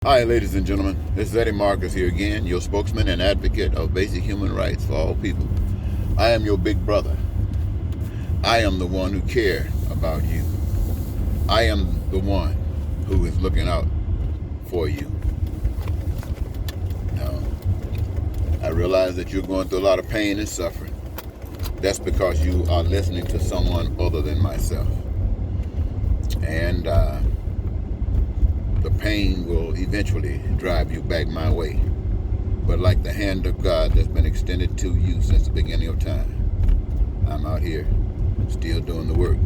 Hi, ladies and gentlemen. This is Eddie Marcus here again, your spokesman and advocate of basic human rights for all people. I am your big brother. I am the one who cares about you. I am the one who is looking out for you. Now, I realize that you're going through a lot of pain and suffering. That's because you are listening to someone other than myself. And the pain will eventually drive you back my way. But like the hand of God that's been extended to you since the beginning of time, I'm out here still doing the work.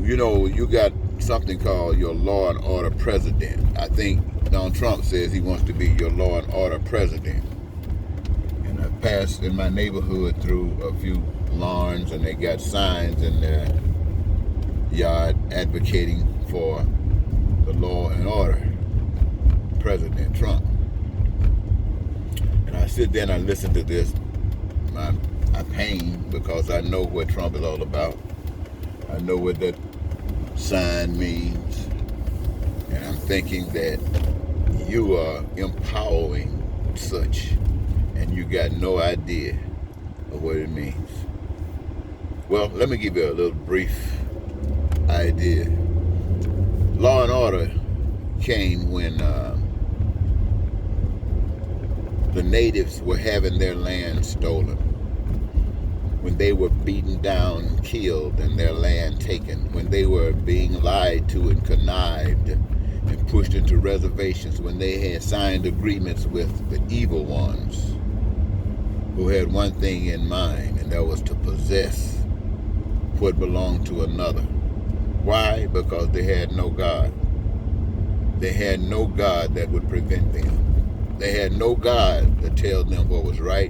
You know, you got something called your law and order president. I think Donald Trump says he wants to be your law and order president. And I passed in my neighborhood through a few lawns, and they got signs in their yard advocating for the law and order, President Trump. And I sit there and I listen to this. I pain because I know what Trump is all about. I know what that sign means. And I'm thinking that you are empowering such, and you got no idea of what it means. Well, let me give you a little brief idea. Law and order came when the natives were having their land stolen, when they were beaten down and killed and their land taken, when they were being lied to and connived and pushed into reservations, when they had signed agreements with the evil ones who had one thing in mind, and that was to possess what belonged to another. Why? Because they had no God. They had no God that would prevent them. They had no God to tell them what was right.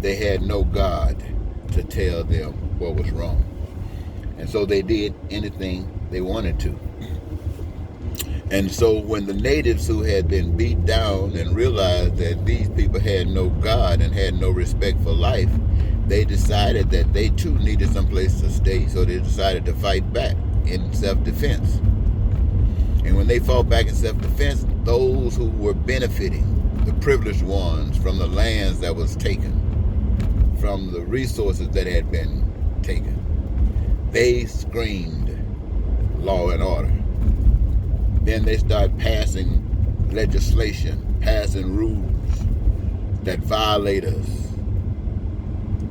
They had no God to tell them what was wrong. And so they did anything they wanted to. And so when the natives who had been beat down and realized that these people had no God and had no respect for life, they decided that they too needed some place to stay. So they decided to fight back in self-defense. And when they fought back in self-defense, those who were benefiting, the privileged ones, from the lands that was taken, from the resources that had been taken, they screamed law and order. Then they started passing legislation, passing rules that violators,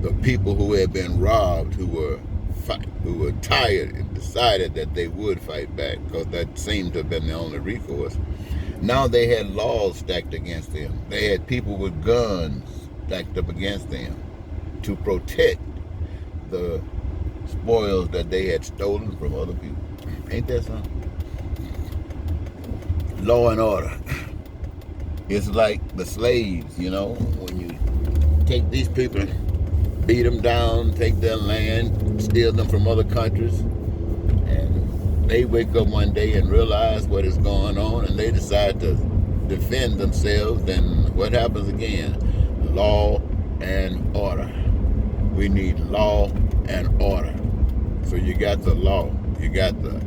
the people who had been robbed, who were tired and decided that they would fight back, because that seemed to have been the only recourse. Now they had laws stacked against them. They had people with guns stacked up against them to protect the spoils that they had stolen from other people. Ain't that something? Law and order. It's like the slaves, you know, when you take these people, beat them down, take their land, steal them from other countries, and they wake up one day and realize what is going on, and they decide to defend themselves. Then what happens again? Law and order. We need law and order. So you got the law, you got the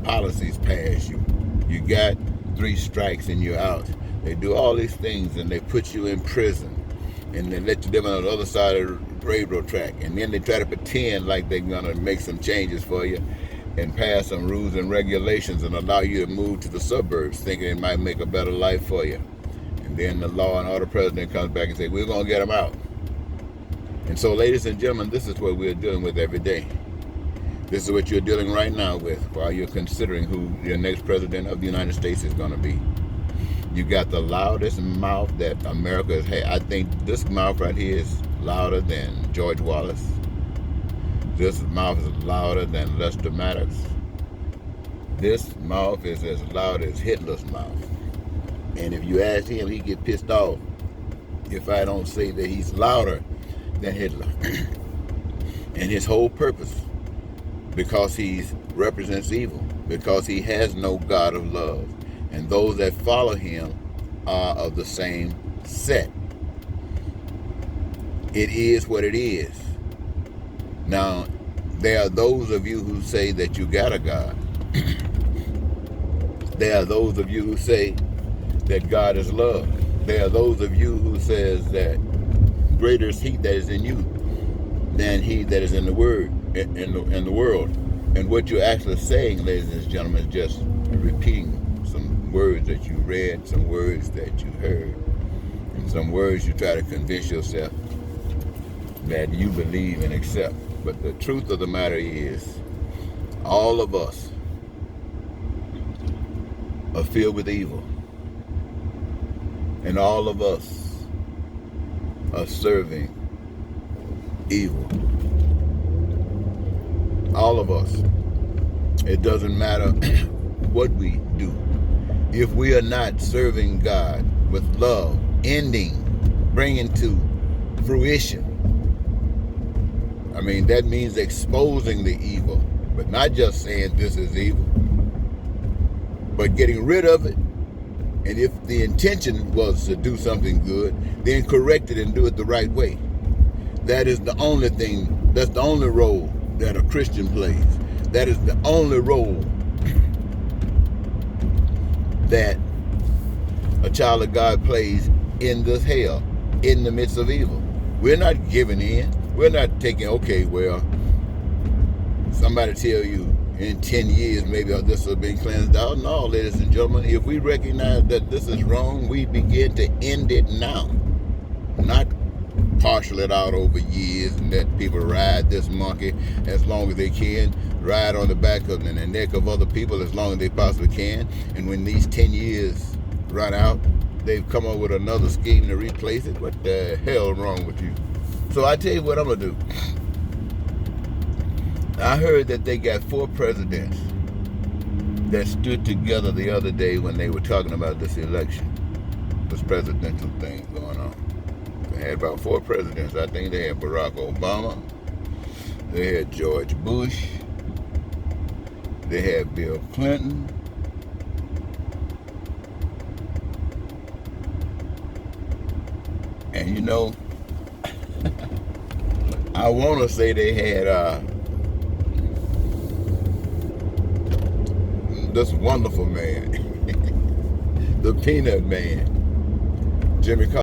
policies passed, you got 3 strikes and you're out. They do all these things and they put you in prison, and they let you live on the other side of the railroad track, and then they try to pretend like they're gonna make some changes for you and pass some rules and regulations and allow you to move to the suburbs, thinking it might make a better life for you. And then the law and order president comes back and says, we're gonna get them out. And so, ladies and gentlemen, this is what we're dealing with every day. This is what you're dealing right now with while you're considering who your next president of the United States is going to be. You got the loudest mouth that America has had. I think this mouth right here is louder than George Wallace. This mouth is louder than Lester Maddox. This mouth is as loud as Hitler's mouth. And if you ask him, he get pissed off if I don't say that he's louder than Hitler. And his whole purpose, because he represents evil, because he has no God of love, and those that follow him are of the same set. It is what it is. Now, there are those of you who say that you got a God. There are those of you who say that God is love. There are those of you who says that greater is he that is in you than he that is in the world. And what you're actually saying, ladies and gentlemen, is just repeating some words that you read, some words that you heard, and some words you try to convince yourself that you believe and accept. But the truth of the matter is, all of us are filled with evil. And all of us are serving evil. All of us. It doesn't matter what we do. If we are not serving God with love, ending, bringing to fruition, I mean, that means exposing the evil, but not just saying this is evil, but getting rid of it. And if the intention was to do something good, then correct it and do it the right way. That is the only thing, that's the only role that a Christian plays. That is the only role that a child of God plays in this hell, in the midst of evil. We're not giving in. We're not taking, okay, well, somebody tell you in 10 years maybe this will be cleansed out. No, ladies and gentlemen, if we recognize that this is wrong, we begin to end it now. Not partial it out over years and let people ride this monkey as long as they can, ride on the back of and the neck of other people as long as they possibly can. And when these 10 years run out, they've come up with another scheme to replace it. What the hell wrong with you? So I tell you what I'm going to do. I heard that they got 4 presidents that stood together the other day when they were talking about this election, this presidential thing going on. They had about 4 presidents. I think they had Barack Obama, they had George Bush, they had Bill Clinton, and you know, I want to say they had this wonderful man, the Peanut Man, Jimmy